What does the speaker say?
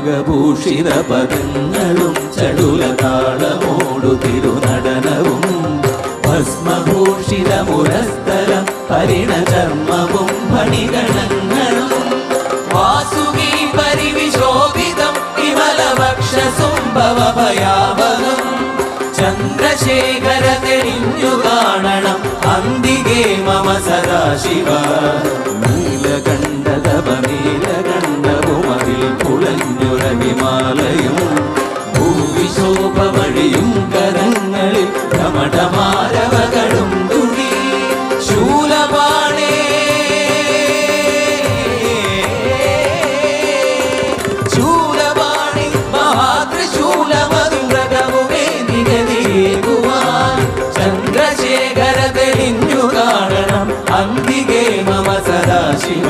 നാഗഭൂഷിത പദങ്ങളും ചടുലതാളമോടു തിരുനടനവും ഭസ്മഭൂഷിത മുരസ്ഥലം പരിണചർമ്മവും ഫണിഗണങ്ങളും വാസുകി പരിവിശോഭിതം വിമലവക്ഷസുംഭവഭയാവഹം ചന്ദ്രശേഖര തെളിഞ്ഞു കാണണം അന്തികേ മമ സദാശിവ നീലകണ്ഠതപനീലകണ്ഠവുമതിൽ കുളഞ്ഞുര ഹിമാലയം ഭൂവിശോഭമഴിയും കരങ്ങളിൽ ധമഠമാരവകളും തുണി ശൂലപാണേ ശൂലപാണി മഹാത്രിശൂലമധുരകവുമേ നിഗതിയേകുവാൻ ചന്ദ്രശേഖര തെളിഞ്ഞു കാണണം അന്തികേ മമ സദാശിവ